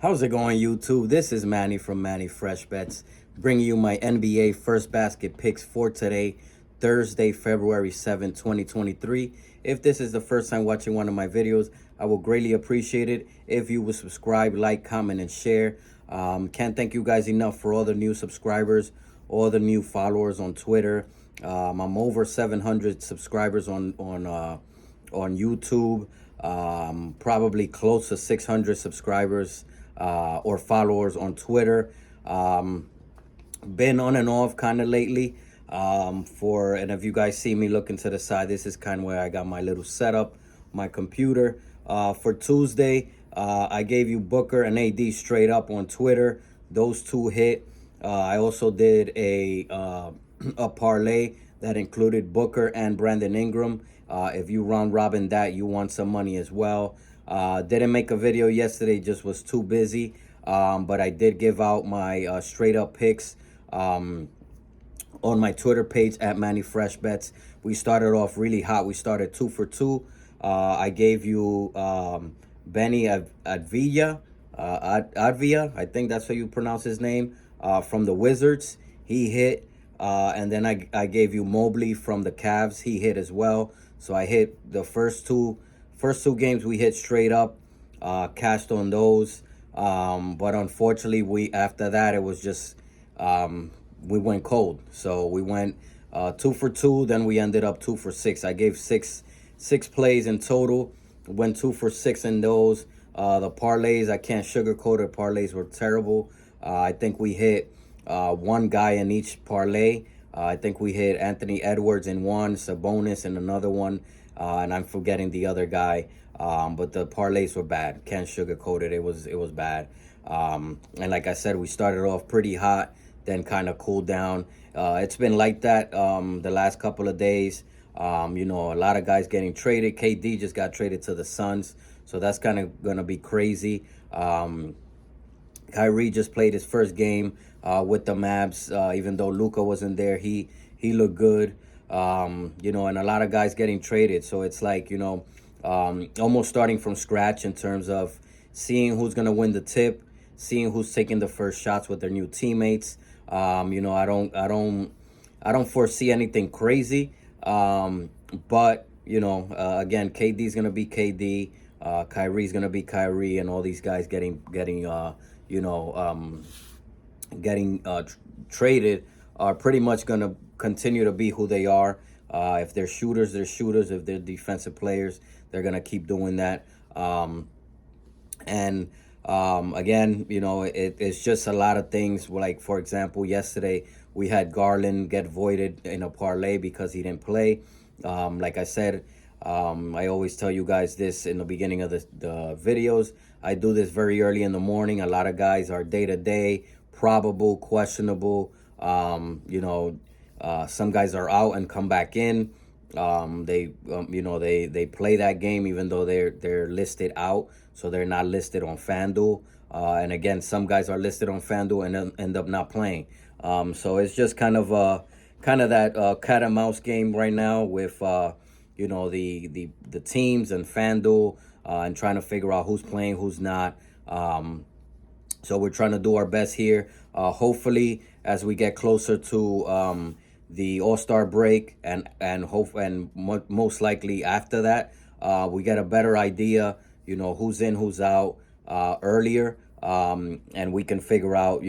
How's it going, YouTube? This is Manny from Manny Fresh Bets, bringing you my NBA first basket picks for today, Thursday, February 7th, 2023. If this is the first time watching one of my videos, I will greatly appreciate it if you would subscribe, like, comment, and share. Can't thank you guys enough for all the new subscribers, all the new followers on Twitter. I'm over 700 subscribers on YouTube. Probably close to 600 subscribers or followers on Twitter. Been on and off kind of lately. And if you guys see me looking to the side, this is kind of where I got my little setup, my computer. For Tuesday, I gave you Booker and AD straight up on Twitter. Those two hit. I also did a parlay that included Booker and Brandon Ingram. If you round robin that, you won some money as well. Didn't make a video yesterday, just was too busy. But I did give out my straight up picks on my Twitter page at Manny Fresh Bets. We started off really hot. We started 2 for 2. I gave you Benny Avdija, I think that's how you pronounce his name, from the Wizards. He hit. And then I gave you Mobley from the Cavs. He hit as well. So I hit the first two games we hit straight up, cashed on those. But unfortunately, after that it was just we went cold. So we went 2 for 2. Then we ended up 2 for 6. I gave six plays in total. Went 2 for 6 in those. The parlays, I can't sugarcoat it. Parlays were terrible. I think we hit one guy in each parlay. I think we hit Anthony Edwards in one, Sabonis in another one, and I'm forgetting the other guy. But the parlays were bad. Can't sugarcoat it. It was bad. And like I said, we started off pretty hot, then kind of cooled down. It's been like that the last couple of days. A lot of guys getting traded. KD just got traded to the Suns, so that's kind of gonna be crazy. Kyrie just played his first game with the Mavs. Even though Luka wasn't there, he looked good. And a lot of guys getting traded. So it's like, almost starting from scratch in terms of seeing who's going to win the tip, seeing who's taking the first shots with their new teammates. I don't foresee anything crazy. But again, KD's going to be KD. Kyrie's going to be Kyrie, and all these guys getting traded are pretty much going to continue to be who they are. If they're shooters, they're shooters. If they're defensive players, they're going to keep doing that. Again, it's just a lot of things. Like, for example, yesterday we had Garland get voided in a parlay because he didn't play. Like I said, I always tell you guys this in the beginning of the videos. I do this very early in the morning. A lot of guys are day-to-day, probable, questionable. Some guys are out and come back in. They play that game even though they're listed out, so they're not listed on FanDuel. And again, some guys are listed on FanDuel and end up not playing. So it's just kind of that cat and mouse game right now with the teams and FanDuel, and trying to figure out who's playing, who's not. So we're trying to do our best here. Hopefully, as we get closer to the All-Star break and most likely after that, we get a better idea, who's in, who's out earlier, and we can figure out,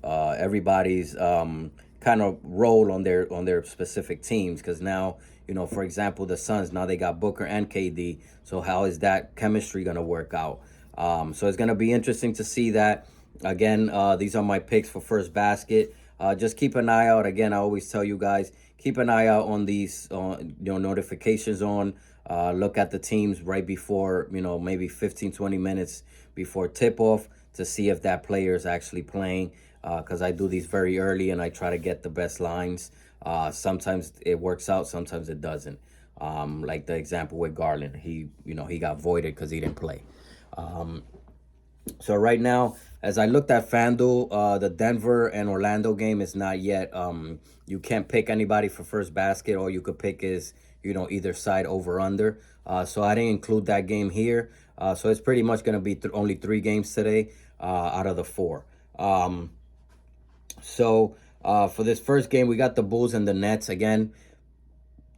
everybody's kind of role on their specific teams. Because now, for example, the Suns, now they got Booker and KD. So how is that chemistry going to work out? So it's going to be interesting to see that. Again, these are my picks for first basket. Just keep an eye out. Again, I always tell you guys, keep an eye out on these notifications on. Look at the teams right before, maybe 15-20 minutes before tip-off to see if that player is actually playing. Because I do these very early and I try to get the best lines. Sometimes it works out, sometimes it doesn't. Like the example with Garland, he got voided because he didn't play. So right now, as I looked at FanDuel, the Denver and Orlando game is not yet. You can't pick anybody for first basket. All you could pick is, either side over under. So I didn't include that game here. So it's pretty much going to be only 3 games today out of the 4. For this first game, we got the Bulls and the Nets. Again,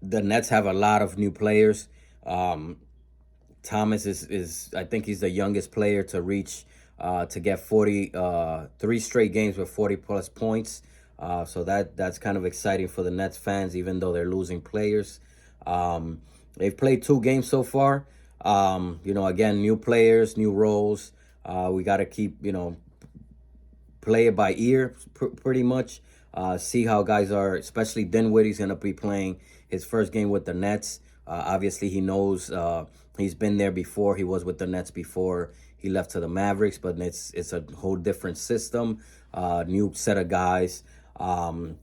the Nets have a lot of new players. Thomas is I think he's the youngest player to reach to get 3 straight games with 40 plus points. So that's kind of exciting for the Nets fans, even though they're losing players. They've played 2 games so far. Again, new players, new roles. We got to keep, play it by ear pretty much. See how guys are, especially Dinwiddie's going to be playing his first game with the Nets. Obviously, he knows he's been there before. He was with the Nets before he left to the Mavericks, but it's a whole different system, new set of guys. And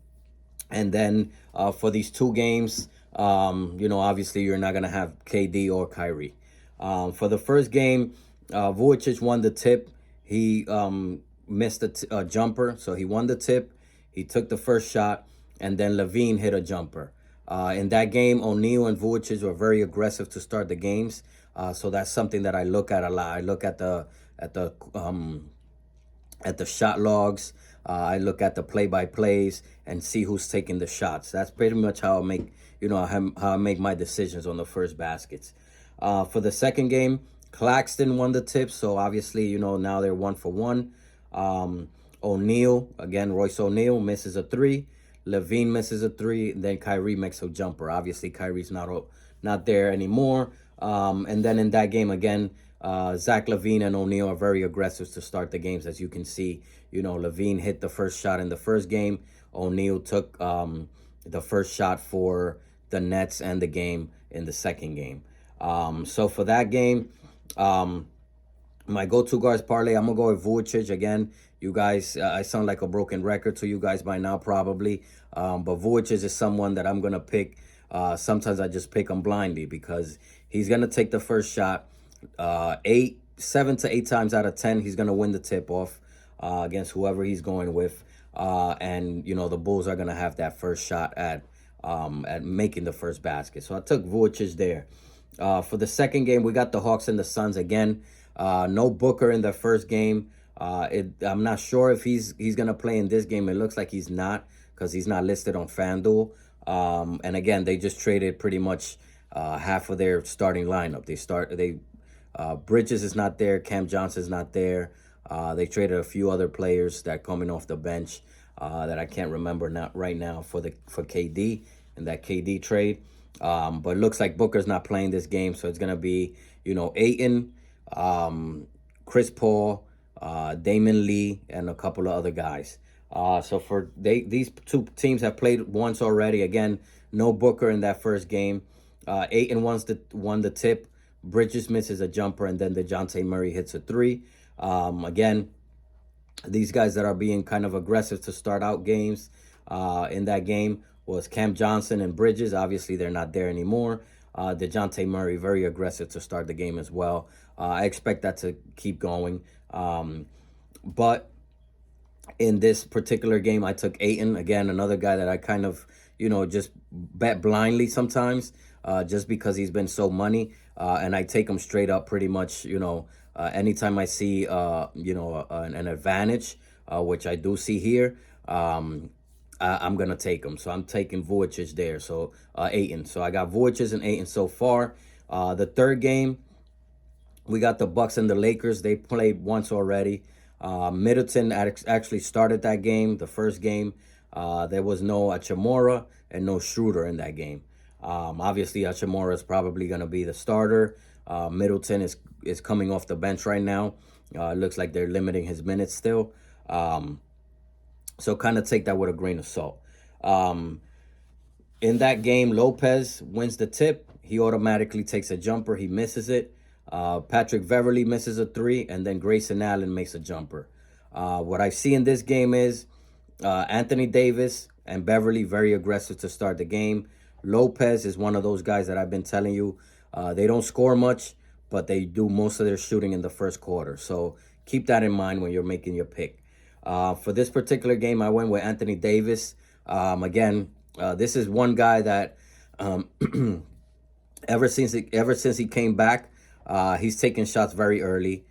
then for these 2 games, obviously you're not going to have KD or Kyrie. For the first game, Vujicic won the tip. He missed a jumper, so he won the tip. He took the first shot, and then Levine hit a jumper. In that game, O'Neal and Vujicic were very aggressive to start the games. So that's something that I look at a lot. I look at the shot logs. I look at the play-by-plays and see who's taking the shots. That's pretty much how I make how I make my decisions on the first baskets. For the second game, Claxton won the tip, so obviously now they're 1 for 1. O'Neal, again, Royce O'Neal misses a 3. Levine misses a 3. And then Kyrie makes a jumper. Obviously, Kyrie's not there anymore. And then in that game again, Zach LaVine and O'Neal are very aggressive to start the games. As you can see, LaVine hit the first shot in the first game. O'Neal took the first shot for the Nets and the game in the second game. So for that game, my go-to guards parlay, I'm going to go with Vujicic again. You guys, I sound like a broken record to you guys by now probably. But Vujicic is someone that I'm going to pick. Sometimes I just pick him blindly because he's going to take the first shot. 7 to 8 times out of 10, he's going to win the tip-off against whoever he's going with. And, the Bulls are going to have that first shot at making the first basket. So I took Vujicic there. For the second game, we got the Hawks and the Suns again. No Booker in the first game. I'm not sure if he's going to play in this game. It looks like he's not because he's not listed on FanDuel. And again, they just traded pretty much half of their starting lineup. Bridges is not there. Cam Johnson's not there. They traded a few other players that coming off the bench that I can't remember not right now for KD in that KD trade. But it looks like Booker's not playing this game, so it's gonna be Ayton, Chris Paul, Damon Lee, and a couple of other guys. So these 2 teams have played once already. Again, no Booker in that first game. Ayton won the tip. Bridges misses a jumper, and then DeJounte Murray hits a 3. Again, these guys that are being kind of aggressive to start out games in that game was Cam Johnson and Bridges. Obviously, they're not there anymore. DeJounte Murray, very aggressive to start the game as well. I expect that to keep going. But in this particular game, I took Ayton. Again, another guy that I kind of, just bet blindly sometimes just because he's been so money. And I take him straight up pretty much, anytime I see, an advantage, which I do see here, I'm going to take him. So I'm taking Vujicic there. So Ayton. So I got Vujicic and Ayton so far. The third game, we got the Bucks and the Lakers. They played once already. Middleton actually started that game, the first game. There was no Hachimura and no Schroeder in that game. Obviously, Hachimura is probably going to be the starter. Middleton is coming off the bench right now. It looks like they're limiting his minutes still. So kind of take that with a grain of salt. In that game, Lopez wins the tip. He automatically takes a jumper. He misses it. Patrick Beverly misses a 3, and then Grayson Allen makes a jumper. What I see in this game is Anthony Davis and Beverly very aggressive to start the game. Lopez is one of those guys that I've been telling you. They don't score much, but they do most of their shooting in the first quarter. So keep that in mind when you're making your pick. For this particular game, I went with Anthony Davis. Again, this is one guy that ever since he came back He's taking shots very early.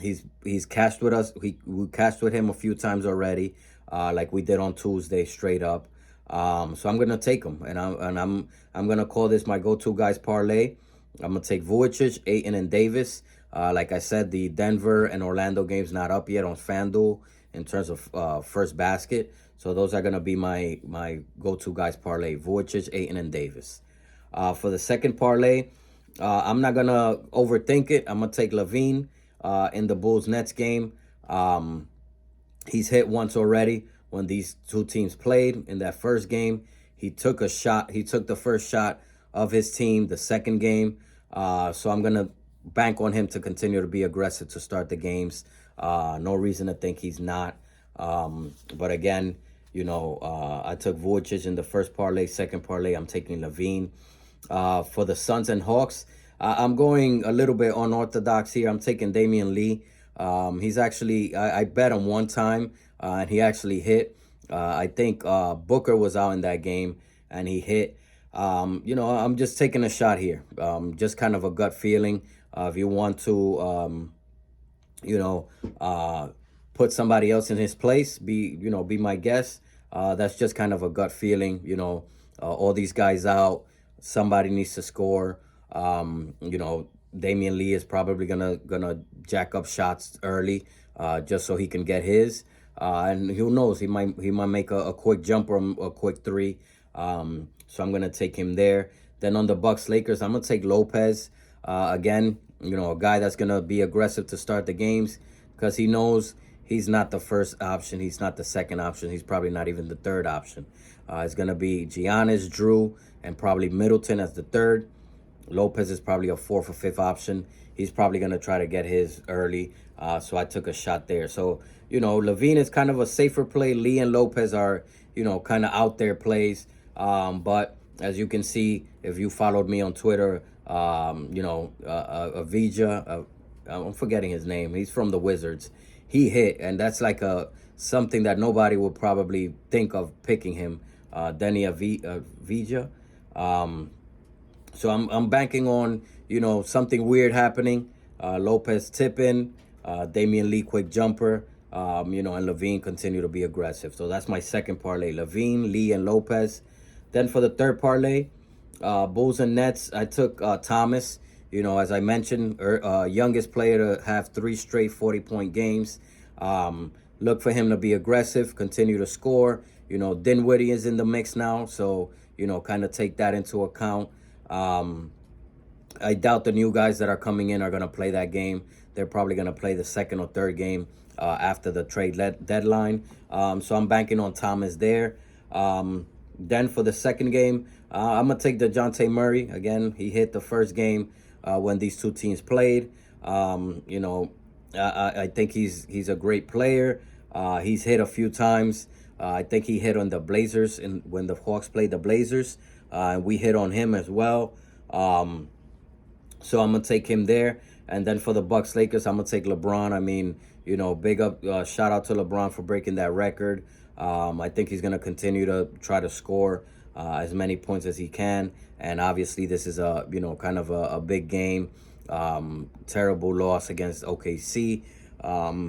He's cashed with us. We cashed with him a few times already, like we did on Tuesday, straight up. So I'm gonna take him, and I'm gonna call this my go-to guys parlay. I'm gonna take Vujicic, Ayton, and Davis. Like I said, the Denver and Orlando game's not up yet on FanDuel in terms of first basket. So those are gonna be my go-to guys parlay: Vujicic, Ayton, and Davis. For the second parlay, I'm not gonna overthink it. I'm gonna take Levine in the Bulls Nets game. He's hit once already when these two teams played in that first game. He took a shot. He took the first shot of his team the second game. So I'm going to bank on him to continue to be aggressive to start the games. No reason to think he's not. But again, I took Vujicic in the first parlay. Second parlay, I'm taking Levine. For the Suns and Hawks, I'm going a little bit unorthodox here. I'm taking Damian Lee. He's actually, I bet him one time, and he actually hit. I think Booker was out in that game, and he hit. I'm just taking a shot here. Just kind of a gut feeling. If you want to, put somebody else in his place, be my guest. That's just kind of a gut feeling. All these guys out, somebody needs to score. Damian Lee is probably gonna jack up shots early, just so he can get his. And who knows, he might make a quick jumper, a quick three. So I'm gonna take him there. Then on the Bucks Lakers, I'm gonna take Lopez. Again, a guy that's gonna be aggressive to start the games because he knows he's not the first option. He's not the second option. He's probably not even the third option. It's gonna be Giannis, Drew, and probably Middleton as the third. Lopez is probably a fourth or fifth option. He's probably going to try to get his early. So I took a shot there. So, Levine is kind of a safer play. Lee and Lopez are, kind of out there plays. But as you can see, if you followed me on Twitter, Avdija, I'm forgetting his name. He's from the Wizards. He hit, and that's like something that nobody would probably think of picking him. Denny Avdija. So I'm banking on, something weird happening. Lopez tipping, Damian Lee quick jumper, and Levine continue to be aggressive. So that's my second parlay: Levine, Lee, and Lopez. Then for the third parlay, Bulls and Nets, I took Thomas. As I mentioned, youngest player to have 3 straight 40-point games. Look for him to be aggressive, continue to score. Dinwiddie is in the mix now, so kind of take that into account. I doubt the new guys that are coming in are going to play that game. They're probably going to play the second or third game after the trade deadline. So I'm banking on Thomas there. Then for the second game, I'm going to take DeJounte Murray. Again, he hit the first game when these two teams played. I think he's a great player. He's hit a few times. I think he hit on the Blazers when the Hawks played the Blazers. We hit on him as well. So I'm going to take him there. And then for the Bucks Lakers, I'm going to take LeBron. I mean, big up, shout out to LeBron for breaking that record. I think he's going to continue to try to score as many points as he can. And obviously this is kind of a big game. Terrible loss against OKC.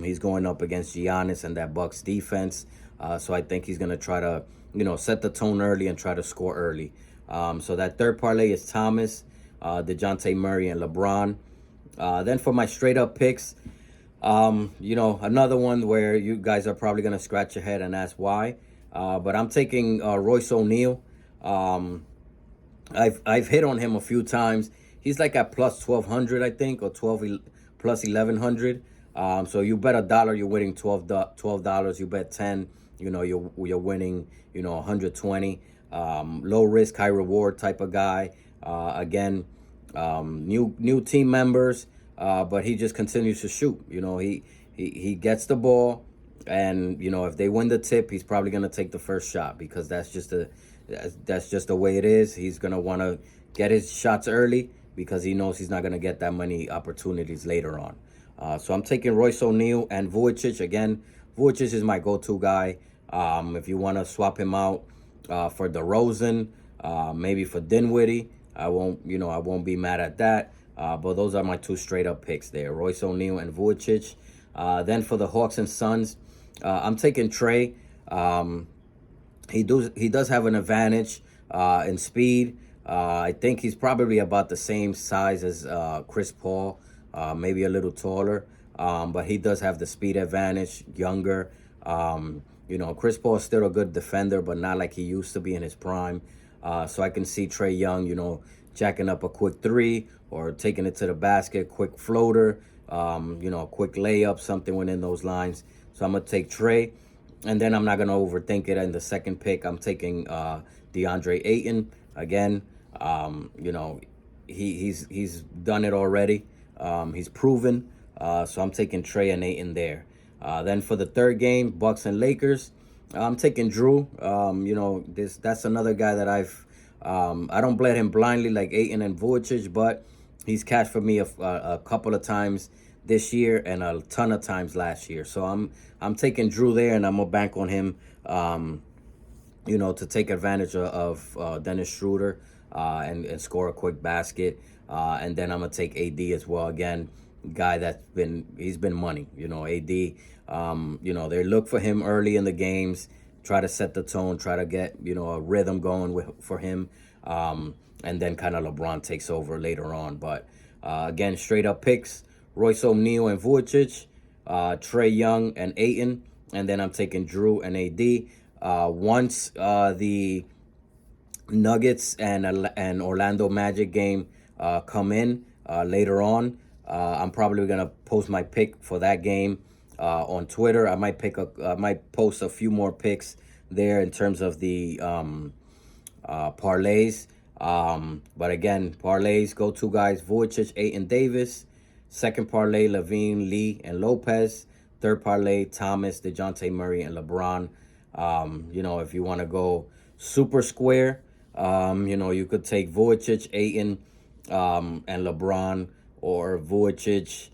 He's going up against Giannis and that Bucks defense. So I think he's going to try to, set the tone early and try to score early. So that third parlay is Thomas, DeJounte Murray, and LeBron. Then for my straight up picks, another one where you guys are probably going to scratch your head and ask why. But I'm taking Royce O'Neal. I've hit on him a few times. He's like at plus 1,200, I think, or plus 1,100. So you bet $1, you're winning $12. You bet 10, you're winning, 120. Low risk, high reward type of guy. Again, new team members, but he just continues to shoot. He gets the ball, and if they win the tip, he's probably gonna take the first shot because that's just the way it is. He's gonna want to get his shots early because he knows he's not gonna get that many opportunities later on. So I'm taking Royce O'Neal and Vujicic. Again, Vujicic is my go-to guy. If you want to swap him out for DeRozan, maybe for Dinwiddie, I won't be mad at that. But those are my two straight up picks there, Royce O'Neal and Vujicic. Then for the Hawks and Suns, I'm taking Trey. He does have an advantage in speed. I think he's probably about the same size as Chris Paul, maybe a little taller. But he does have the speed advantage, younger. Chris Paul is still a good defender, but not like he used to be in his prime. So I can see Trey Young, jacking up a quick three or taking it to the basket, quick floater, a quick layup, something within those lines. So I'm going to take Trey. And then I'm not going to overthink it. In the second pick, I'm taking DeAndre Ayton. Again, he's done it already. He's proven. So I'm taking Trey and Ayton there. Then for the third game, Bucks and Lakers, I'm taking Drew. That's another guy that I don't bet him blindly like Ayton and Vujicic, but he's cashed for me a couple of times this year and a ton of times last year. So I'm taking Drew there, and I'm gonna bank on him, to take advantage of Dennis Schroeder and score a quick basket. And then I'm gonna take AD as well. Again, guy he's been money. AD. They look for him early in the games, try to set the tone, try to get a rhythm going for him, and then kind of LeBron takes over later on. But again, straight up picks: Royce O'Neal and Vujicic, Trey Young and Ayton, and then I'm taking Drew and AD. Once the Nuggets and Orlando Magic game come in later on, I'm probably gonna post my pick for that game on Twitter. I might post a few more picks there in terms of the parlays. But again, parlays, go to guys: Vujicic, Ayton, Davis. Second parlay, Levine, Lee, and Lopez. Third parlay, Thomas, DeJounte Murray, and LeBron. If you want to go super square, you could take Vujicic, Ayton, and LeBron, or Vujicic,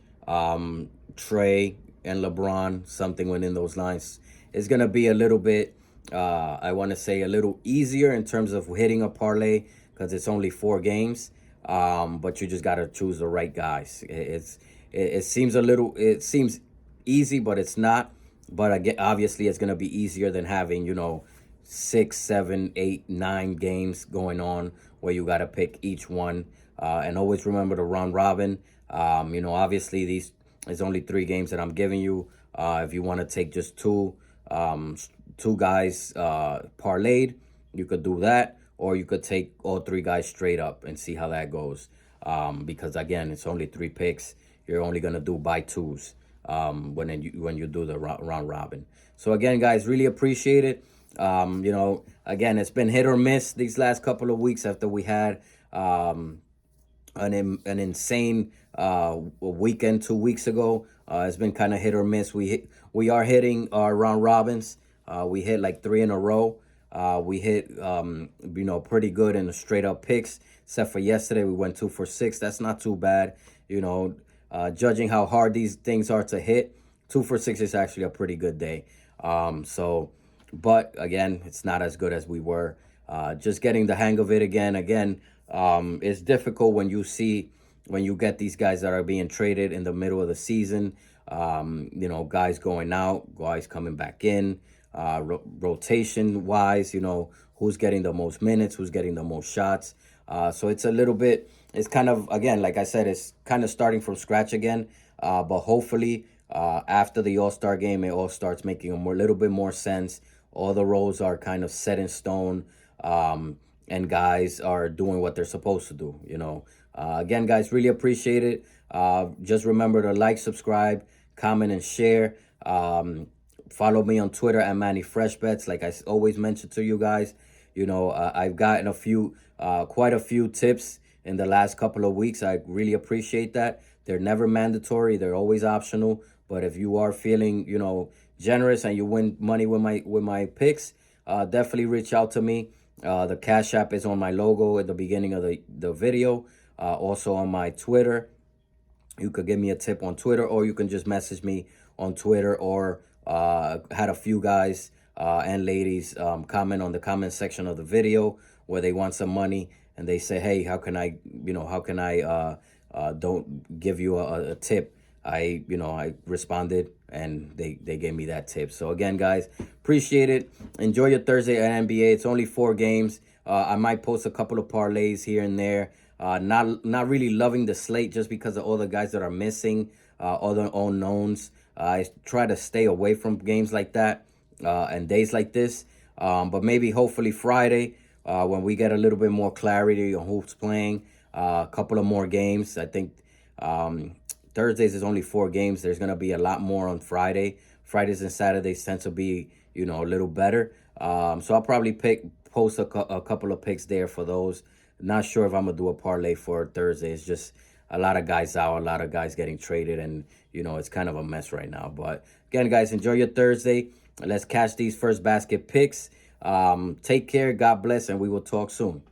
Trey, and LeBron, something within those lines. It's going to be a little bit, I want to say, a little easier in terms of hitting a parlay because it's only 4 games. But you just got to choose the right guys. It seems easy, but it's not. But again, obviously, it's going to be easier than having, 6, 7, 8, 9 games going on where you got to pick each one. And always remember the round robin. Obviously, these is only 3 games that I'm giving you. If you want to take just two guys parlayed, you could do that. Or you could take all 3 guys straight up and see how that goes. Because again, it's only 3 picks. You're only gonna do by twos when you do the round robin. So again, guys, really appreciate it. Again, it's been hit or miss these last couple of weeks after we had an insane weekend 2 weeks ago. It's been kind of hit or miss. We are hitting our round robins. We hit like 3 in a row. We hit, pretty good in the straight up picks, except for yesterday. We went 2 for 6. That's not too bad. Judging how hard these things are to hit, 2 for 6 is actually a pretty good day. But again, it's not as good as we were. Just getting the hang of it again. It's difficult when you get these guys that are being traded in the middle of the season. Guys going out, guys coming back in. Rotation wise, who's getting the most minutes, who's getting the most shots. So it's kind of, again, like I said, it's kind of starting from scratch again. But hopefully, after the All-Star game, it all starts making a little bit more sense. All the roles are kind of set in stone, and guys are doing what they're supposed to do. Again, guys, really appreciate it. Just remember to like, subscribe, comment, and share. Follow me on Twitter at Manny Fresh Bets. Like I always mention to you guys, I've gotten quite a few tips in the last couple of weeks. I really appreciate that. They're never mandatory. They're always optional. But if you are feeling, generous and you win money with my picks, definitely reach out to me. The Cash App is on my logo at the beginning of the video. Also on my Twitter. You could give me a tip on Twitter, or you can just message me on Twitter, or had a few guys and ladies comment on the comment section of the video where they want some money, and they say, hey, how can I don't give you a tip. I responded and they gave me that tip. So again, guys, appreciate it. Enjoy your Thursday at NBA. It's only 4 games. I might post a couple of parlays here and there. Not really loving the slate just because of all the guys that are missing, all the unknowns. I try to stay away from games like that and days like this. But maybe hopefully Friday, when we get a little bit more clarity on who's playing, a couple of more games. I think Thursdays is only 4 games. There's gonna be a lot more on Friday. Fridays and Saturdays tend to be, a little better. So I'll probably post a couple of picks there for those. Not sure if I'm gonna do a parlay for Thursday. It's just a lot of guys out, a lot of guys getting traded, and it's kind of a mess right now. But again, guys, enjoy your Thursday. Let's catch these first basket picks. Take care, God bless, and we will talk soon.